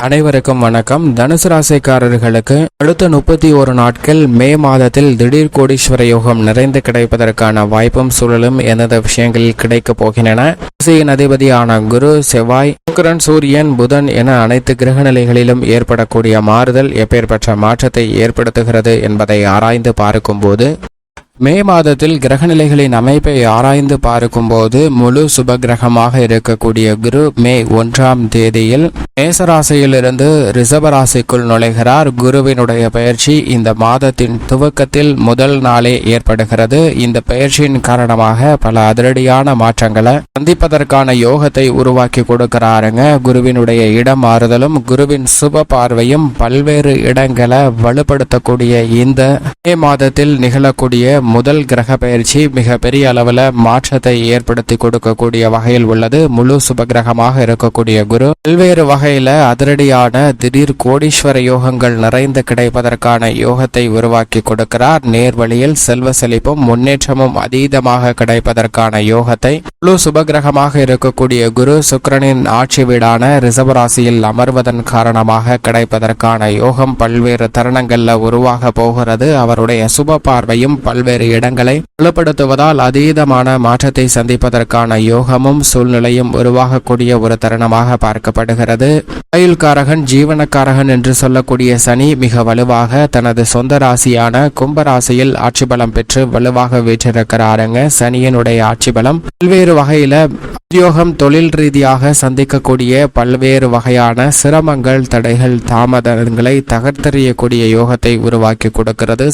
அனைவருக்கும் வணக்கம். தனுசு ராசிக்காரர்களுக்கு அடுத்த 31 நாட்கள் மே மாதத்தில் திடீர் கோடீஸ்வர யோகம் நிறைந்து கிடைப்பதற்கான வாய்ப்பும் சூழலும் எந்தெந்த விஷயங்களில் கிடைக்கப் போகின்றன. ராசியின் அதிபதியான குரு, செவ்வாய், சுக்கிரன், சூரியன், புதன் என அனைத்து கிரக நிலைகளிலும் ஏற்படக்கூடிய மாறுதல் எப்பேற்பட்ட மாற்றத்தை ஏற்படுத்துகிறது என்பதை ஆராய்ந்து பார்க்கும்போது மே மாதத்தில் கிரகநிலைகளின் அமைப்பை ஆராய்ந்து பார்க்கும்போது முழு சுப கிரகமாக இருக்கக்கூடிய குரு மே 1ஆம் தேதியில் மேசராசியிலிருந்து ரிஷபராசிக்குள் நுழைகிறார். குருவினுடைய பயிற்சி இந்த மாதத்தின் துவக்கத்தில் முதல் நாளே ஏற்படுகிறது. இந்த பயிற்சியின் காரணமாக பல அதிரடியான மாற்றங்களை சந்திப்பதற்கான யோகத்தை உருவாக்கி கொடுக்கிறாருங்க. குருவினுடைய இடம் மாறுதலும் குருவின் சுப பார்வையும் பல்வேறு இடங்களை வலுப்படுத்தக்கூடிய இந்த மே மாதத்தில் நிகழக்கூடிய முதல் கிரக பயிற்சி மிக பெரிய அளவில் மாற்றத்தை ஏற்படுத்தி கொடுக்கக்கூடிய வகையில் உள்ளது. முழு சுப கிரகமாக இருக்கக்கூடிய குரு பல்வேறு வகையில அதிரடியான திடீர் கோடீஸ்வர யோகங்கள் நிறைந்து கிடைப்பதற்கான யோகத்தை உருவாக்கி கொடுக்கிறார். நேர்வழியில் செல்வ செழிப்பும் முன்னேற்றமும் அதீதமாக கிடைப்பதற்கான யோகத்தை முழு சுப கிரகமாக இருக்கக்கூடிய குரு சுக்கிரனின் ஆட்சி வீடான ரிஷபராசியில் அமர்வதன் காரணமாக கிடைப்பதற்கான யோகம் பல்வேறு தருணங்கள்ல உருவாக போகிறது. அவருடைய சுப பார்வையும் பல்வேறு இடங்களை வலுப்படுத்துவதால் அதீதமான மாற்றத்தை சந்திப்பதற்கான யோகமும் சூழ்நிலையும் உருவாகக்கூடிய ஒரு தருணமாக பார்க்கப்படுகிறது. ஆயுள்காரகன், ஜீவனக்காரகன் என்று சொல்லக்கூடிய சனி மிக வலுவாக தனது சொந்த ராசியான கும்பராசியில் ஆட்சி பலம் பெற்று வலுவாக வீற்றிருக்கிறாருங்க. சனியினுடைய ஆட்சி பலம் பல்வேறு வகையில உத்தியோகம், தொழில் ரீதியாக சந்திக்கக்கூடிய பல்வேறு வகையான சிரமங்கள், தடைகள், தாமதங்களை தகர்த்தெறியக்கூடிய யோகத்தை உருவாக்கி கொடுக்கிறது.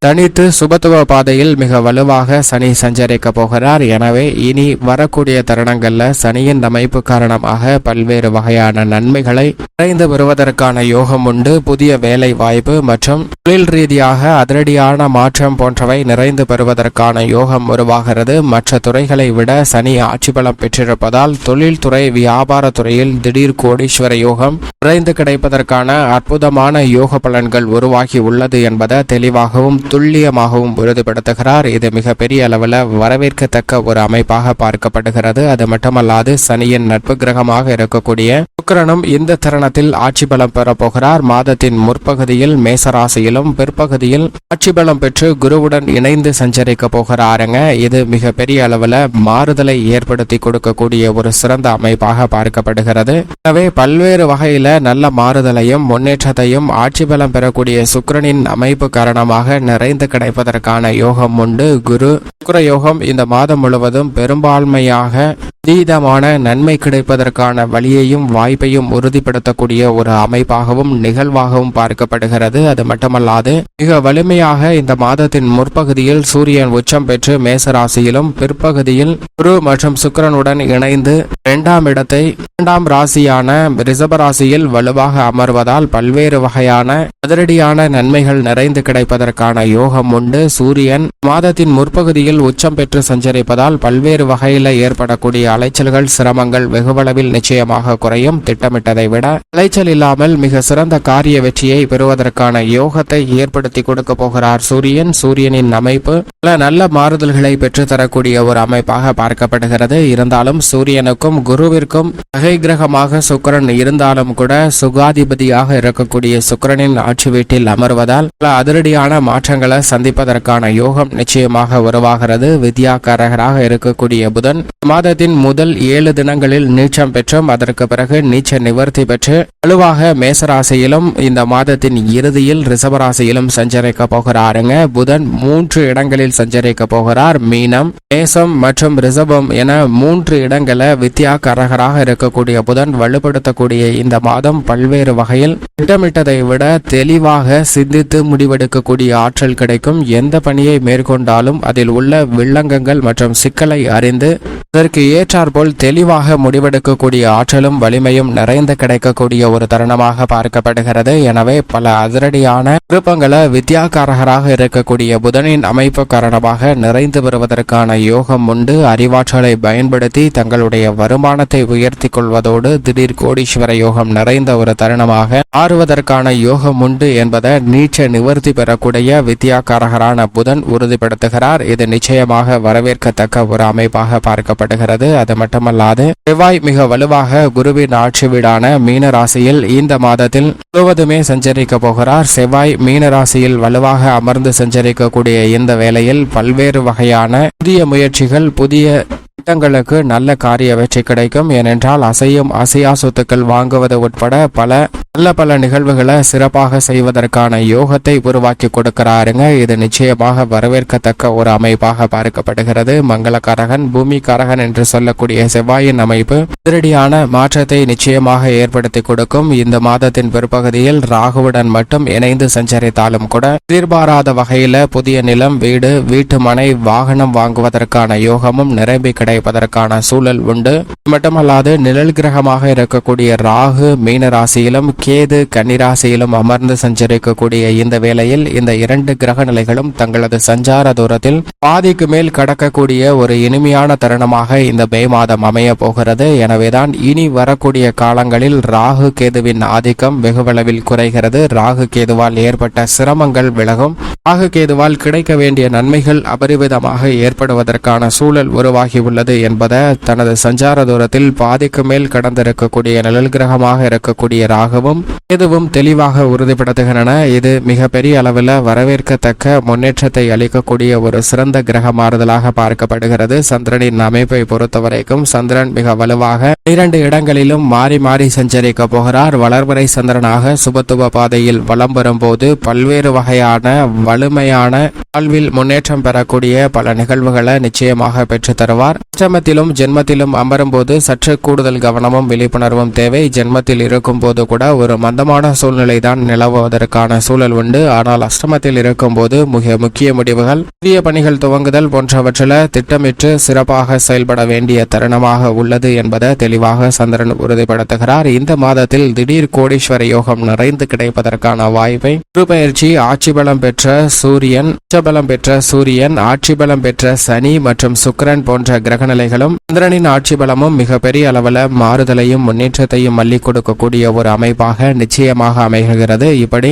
தனித்து சுபத்துவ பாதையில் மிக வலுவாக சனி சஞ்சரிக்க போகிறார். எனவே இனி வரக்கூடிய தருணங்கள்ல சனியின் அமைப்பு காரணமாக பல்வேறு வகையான நன்மைகளை நிறைந்து வருவதற்கான யோகம் உண்டு. புதிய வேலை வாய்ப்பு மற்றும் தொழில் ரீதியாக அதிரடியான மாற்றம் போன்றவை நிறைந்து பெறுவதற்கான யோகம் உருவாகிறது. மற்ற துறைகளை விட சனி ஆட்சி பலம் பெற்றிருப்பதால் தொழில்துறை, வியாபார துறையில் திடீர் கோடீஸ்வர யோகம் நிறைந்து கிடைப்பதற்கான அற்புதமான யோக பலன்கள் உருவாகி உள்ளது என்பதை தெளிவாகவும் துல்லியமாகவும் உறுதிப்படுத்துகிறார். இது மிக பெரிய அளவில் வரவேற்கத்தக்க ஒரு அமைப்பாக பார்க்கப்படுகிறது. அது மட்டுமல்லாது சனியின் நட்பு கிரகமாக இருக்கக்கூடிய சுக்கிரனும் இந்த தருணத்தில் ஆட்சி பலம் பெறப்போகிறார். மாதத்தின் முற்பகுதியில் மேசராசியிலும் பிற்பகுதியில் ஆட்சி பலம் பெற்று குருவுடன் இணைந்து சஞ்சரிக்க போகிறாருங்க. இது மிக பெரிய அளவில் மாறுதலை ஏற்படுத்தி கொடுக்கக்கூடிய ஒரு சிறந்த அமைப்பாக பார்க்கப்படுகிறது. எனவே பல்வேறு வகையில நல்ல மாறுதலையும் முன்னேற்றத்தையும் ஆட்சி பலம் பெறக்கூடிய சுக்கிரனின் அமைப்பு காரணமாக நிறைந்து கிடைப்பதற்கான யோகம் உண்டு. குரு சுக்கிர யோகம் இந்த மாதம் முழுவதும் பெரும்பான்மையாக அதீதமான நன்மை கிடைப்பதற்கான வழியையும் வாய்ப்பையும் உறுதிப்படுத்தக்கூடிய ஒரு அமைப்பாகவும் நிகழ்வாகவும் பார்க்கப்படுகிறது. அது மட்டுமல்லாது மிக வலிமையாக இந்த மாதத்தின் முற்பகுதியில் சூரியன் உச்சம் பெற்று மேசராசியிலும் பிற்பகுதியில் குரு மற்றும் சுக்கிரனுடன் இணைந்து 2ஆம் ராசியான ரிஷபராசியில் வலுவாக அமர்வதால் பல்வேறு வகையான அதிரடியான நன்மைகள் நிறைந்து கிடைப்பதற்கான யோகம் உண்டு. சூரியன் மாதத்தின் முற்பகுதியில் உச்சம் பெற்று சஞ்சரிப்பதால் பல்வேறு வகையில் ஏற்படக்கூடிய அலைச்சல்கள், சிரமங்கள் வெகுவளவில் நிச்சயமாக குறையும். திட்டமிட்டதை விட அலைச்சல் இல்லாமல் மிக சிறந்த காரிய வெற்றியை பெறுவதற்கான யோகத்தை ஏற்படுத்தி கொடுக்க போகிறார் சூரியனின் அமைப்பு பல நல்ல மாறுதல்களை பெற்றுத்தரக்கூடிய ஒரு அமைப்பாக பார்க்கப்படுகிறது. இருந்தாலும் சூரியனுக்கும் குருவிற்கும் பகை கிரகமாக சுக்கிரன் இருந்தாலும் கூட சுகாதிபதியாக இருக்கக்கூடிய சுக்கிரனின் ஆட்சி வீட்டில் அமர்வதால் பல அதிரடியான மாற்றங்களை சந்திப்பதற்கான யோகம் நிச்சயமாக உருவாகிறது. வித்யாகாரகராக இருக்கக்கூடிய புதன் மாதத்தின் முதல் 7 தினங்களில் நீச்சம் பெற்றும் அதற்கு பிறகு நீச்ச நிவர்த்தி பெற்று வலுவாக மேசராசியிலும் இந்த மாதத்தின் இறுதியில் ரிஷபராசியிலும் சஞ்சரிக்க போகிறாருங்க. புதன் 3 இடங்களில் சஞ்சரிக்க போகிறார். மீனம், மேசம் மற்றும் ரிஷபம் என 3 இடங்களை வித்யாகாரகராக இருக்கக்கூடிய புதன் வலுப்படுத்தக்கூடிய இந்த மாதம் பல்வேறு வகையில் திட்டமிட்டதை விட தெளிவாக சிந்தித்து முடிவெடுக்கக்கூடிய ஆற்றல் கிடைக்கும். எந்த பணியை மேற்கொண்டாலும் அதில் உள்ள வில்லங்கங்கள் மற்றும் சிக்கலை அறிந்து அதற்கு ஏற்றாற்போல் தெளிவாக முடிவெடுக்கக்கூடிய ஆற்றலும் வலிமையும் நிறைந்து கிடைக்கக்கூடிய ஒரு தருணமாக பார்க்கப்படுகிறது. எனவே பல அதிரடியான விருப்பங்களை வித்யாகாரகராக இருக்கக்கூடிய புதனின் அமைப்பு காரணமாக நிறைந்து வருவதற்கான யோகம் உண்டு. அறிவாற்றலை பயன்படுத்தி தங்களுடைய வருமானத்தை உயர்த்தி கொள்வதோடு திடீர் கோடீஸ்வர யோகம் நிறைந்த ஒரு தருணமாக மாறுவதற்கான யோகம் உண்டு என்பதை நீச்ச நிவர்த்தி பெறக்கூடிய வித்யாகாரகரான புதன் உறுதிப்படுத்துகிறார். இது நிச்சயமாக வரவேற்கத்தக்க ஒரு அமைப்பாக பார்க்கப்படுகிறது. அது மட்டுமல்லாது செவ்வாய் மிக வலுவாக குருவின் ஆட்சி வீடான மீன ராசியில் இந்த மாதத்தில் முழுவதுமே சஞ்சரிக்க போகிறார். செவ்வாய் மீன ராசியில் வலுவாக அமர்ந்து சஞ்சரிக்கக்கூடிய இந்த வேளையில் பல்வேறு வகையான புதிய முயற்சிகள், புதிய திட்டங்களுக்கு நல்ல காரிய வெற்றி கிடைக்கும். ஏனென்றால் அசையா சொத்துக்கள் வாங்குவது உட்பட பல நிகழ்வுகளை சிறப்பாக செய்வதற்கான யோகத்தை உருவாக்கி கொடுக்கிறாருங்க. இது நிச்சயமாக வரவேற்கத்தக்க ஒரு அமைப்பாக பார்க்கப்படுகிறது. மங்களகாரகன், பூமிகாரகன் என்று சொல்லக்கூடிய செவ்வாயின் அமைப்பு திருடியான மாற்றத்தை நிச்சயமாக ஏற்படுத்தி கொடுக்கும். இந்த மாதத்தின் பிற்பகுதியில் ராகுவுடன் மட்டும் இணைந்து சஞ்சரித்தாலும் கூட எதிர்பாராத வகையில புதிய நிலம், வீடு, வீட்டு மனை, வாகனம் வாங்குவதற்கான யோகமும் நிரம்பி கிடைப்பதற்கான சூழல் உண்டு. மட்டுமல்லாது நிழல் கிரகமாக இருக்கக்கூடிய ராகு மீன ராசியிலும் கேது கன்னிராசியிலும் அமர்ந்து சஞ்சரிக்கக்கூடிய இந்த வேளையில் இந்த இரண்டு கிரக நிலைகளும் தங்களது சஞ்சார தூரத்தில் பாதிக்கு மேல் கடக்கக்கூடிய ஒரு இனிமையான தருணமாக இந்த மே மாதம் அமைய போகிறது. எனவேதான் இனி வரக்கூடிய காலங்களில் ராகு கேதுவின் ஆதிக்கம் வெகுவளவில் குறைகிறது. ராகு கேதுவால் ஏற்பட்ட சிரமங்கள் விலகும். ராகு கேதுவால் கிடைக்க வேண்டிய நன்மைகள் அபரிவிதமாக ஏற்படுவதற்கான சூழல் உருவாகி உள்ளது என்பதை தனது சஞ்சார தூரத்தில் பாதிக்கு மேல் கடந்திருக்கக்கூடிய நிழல் கிரகமாக இருக்கக்கூடிய ராகுவும் எதுவும் தெளிவாக உறுதிப்படுத்துகின்றன. இது மிகப்பெரிய அளவில் வரவேற்கத்தக்க முன்னேற்றத்தை அளிக்கக்கூடிய ஒரு சிறந்த கிரக மாறுதலாக பார்க்கப்படுகிறது. சந்திரனின் அமைப்பை பொறுத்தவரைக்கும் சந்திரன் மிக வலுவாக 2 இடங்களிலும் மாறி மாறி சஞ்சரிக்க போகிறார். வளர்வரை சந்திரனாக சுபத்துவ பாதையில் வலம் வரும்போது பல்வேறு வகையான வலிமையான வாழ்வில் முன்னேற்றம் பெறக்கூடிய பல நிகழ்வுகளை நிச்சயமாக பெற்று தருவார். அஷ்டமத்திலும் ஜென்மத்திலும் அமரும்போது சற்று கூடுதல் கவனமும் விழிப்புணர்வும் தேவை. ஜென்மத்தில் இருக்கும் போது கூட ஒரு மந்தமான சூழ்நிலை தான் நிலவுவதற்கான சூழல் உண்டு. ஆனால் அஷ்டமத்தில் இருக்கும் போது மிக முக்கிய முடிவுகள், புதிய பணிகள் துவங்குதல் போன்றவற்றில் திட்டமிட்டு சிறப்பாக செயல்பட வேண்டிய தருணமாக உள்ளது என்பதை தெளிவாக சந்திரன் உறுதிப்படுத்துகிறார். இந்த மாதத்தில் திடீர் கோடீஸ்வர யோகம் நிறைந்து கிடைப்பதற்கான வாய்ப்பை குரு பயிற்சி, ஆட்சி பலம் பெற்ற சூரியன், உச்சபலம் பெற்ற சூரியன், ஆட்சி பலம் பெற்ற சனி மற்றும் சுக்கிரன் போன்ற கிரகநிலைகளும் சந்திரனின் ஆட்சி பலமும் மிகப்பெரிய அளவில் மாறுதலையும் முன்னேற்றத்தையும் அள்ளி கொடுக்கக்கூடிய ஒரு அமைப்பாக நிச்சயமாக அமைகிறது. இப்படி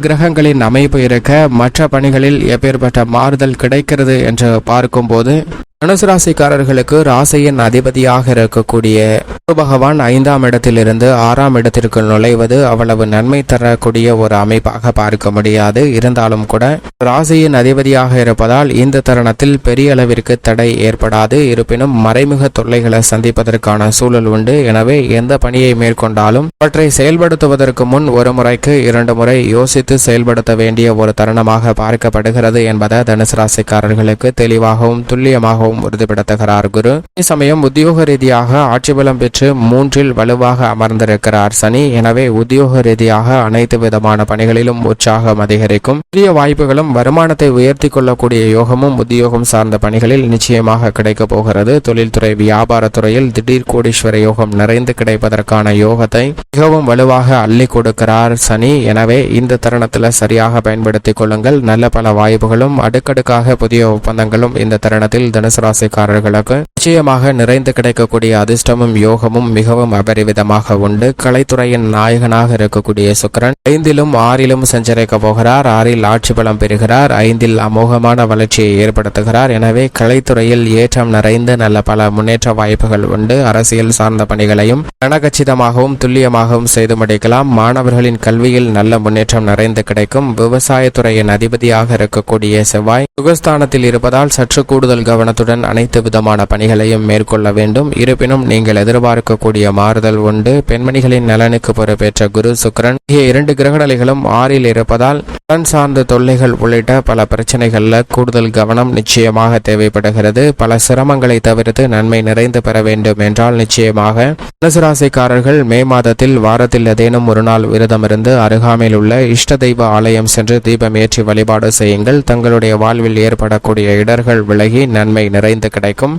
கிரகங்களின் அமைப்பு இருக்க மற்ற பணிகளில் எப்பேற்பட்ட மாறுதல் கிடைக்கிறது என்று பார்க்கும்போது தனுசு ராசிக்காரர்களுக்கு ராசியின் அதிபதியாக இருக்கக்கூடிய குரு பகவான் 5ஆம் இடத்திலிருந்து 6ஆம் இடத்திற்கு நுழைவது அவ்வளவு நன்மை தரக்கூடிய ஒரு அமைப்பாக பார்க்க முடியாது. இருந்தாலும் கூட ராசியின் அதிபதியாக இருப்பதால் இந்த தருணத்தில் பெரிய அளவிற்கு தடை ஏற்படாது. இருப்பினும் மறைமுக தொல்லைகளை சந்திப்பதற்கான சூழல் உண்டு. எனவே எந்த பணியை மேற்கொண்டாலும் அவற்றை செயல்படுத்துவதற்கு முன் ஒரு முறைக்கு 2 முறை யோசித்து செயல்படுத்த வேண்டிய ஒரு தருணமாக பார்க்கப்படுகிறது என்பதை தனுசு ராசிக்காரர்களுக்கு தெளிவாகவும் துல்லியமாகவும் உறுதிப்படுத்துகிறார் குரு. அதே சமயம் உத்தியோக ரீதியாக ஆட்சி பலம் பெற்று 3இல் வலுவாக அமர்ந்திருக்கிறார் சனி. எனவே உத்தியோக ரீதியாக அனைத்து விதமான பணிகளிலும் உற்சாகம் அதிகரிக்கும். புதிய வாய்ப்புகளும் வருமானத்தை உயர்த்தி கொள்ளக்கூடிய யோகமும் உத்தியோகம் சார்ந்த பணிகளில் நிச்சயமாக கிடைக்க போகிறது. தொழில்துறை, வியாபாரத்துறையில் திடீர் கோடீஸ்வர யோகம் நிறைந்து கிடைப்பதற்கான யோகத்தை மிகவும் வலுவாக அள்ளி கொடுக்கிறார் சனி. எனவே இந்த தருணத்தில் சரியாக பயன்படுத்திக் கொள்ளுங்கள். நல்ல பல வாய்ப்புகளும் அடுக்கடுக்காக புதிய ஒப்பந்தங்களும் இந்த தருணத்தில் தனுசு ராசிக்காரர்களுக்கு நிச்சயமாக நிறைந்து கிடைக்கக்கூடிய அதிர்ஷ்டமும் யோகமும் மிகவும் அபரிவிதமாக உண்டு. கலைத்துறையின் நாயகனாக இருக்கக்கூடிய சுக்கிரன் 5லும் 6லும் சஞ்சரிக்க போகிறார். 6இல் ஆட்சி பலம் பெறுகிறார். 5இல் அமோகமான வளர்ச்சியை ஏற்படுத்துகிறார். எனவே கலைத்துறையில் ஏற்றம் நிறைந்து நல்ல பல முன்னேற்ற வாய்ப்புகள் உண்டு. அரசியல் சார்ந்த பணிகளையும் கனகச்சிதமாகவும் துல்லியமாகவும் செய்து முடிக்கலாம். மாணவர்களின் கல்வியில் நல்ல முன்னேற்றம் நிறைந்து கிடைக்கும். விவசாயத்துறையின் அதிபதியாக இருக்கக்கூடிய செவ்வாய் சுகஸ்தானத்தில் இருப்பதால் சற்று கூடுதல் கவனத்துடன் அனைத்து விதமான பணிகளையும் மேற்கொள்ள வேண்டும். இருப்பினும் நீங்கள் எதிர்பார்க்கக்கூடிய மாறுதல் உண்டு. பெண்மணிகளின் நலனுக்கு பொறுப்பேற்ற குரு, சுக்கிரன் ஆகிய 2 கிரகநிலைகளும் 6இல் இருப்பதால் கண் சார்ந்த தொல்லைகள் உள்ளிட்ட பல பிரச்சனைகள்ல கூடுதல் கவனம் நிச்சயமாக தேவைப்படுகிறது. பல சிரமங்களை தவிர்த்து நன்மை நிறைந்து பெற வேண்டும் என்றால் நிச்சயமாக தனுசு ராசிக்காரர்கள் மே மாதத்தில் வாரத்தில் ஏதேனும் ஒரு நாள் விரதம் இருந்து அருகாமையில் உள்ள இஷ்ட தெய்வ ஆலயம் சென்று தீபம் ஏற்றி வழிபாடு செய்யுங்கள். தங்களுடைய வாழ்வில் ஏற்படக்கூடிய இடர்கள் விலகி நன்மை நிறைந்து கிடைக்கும்.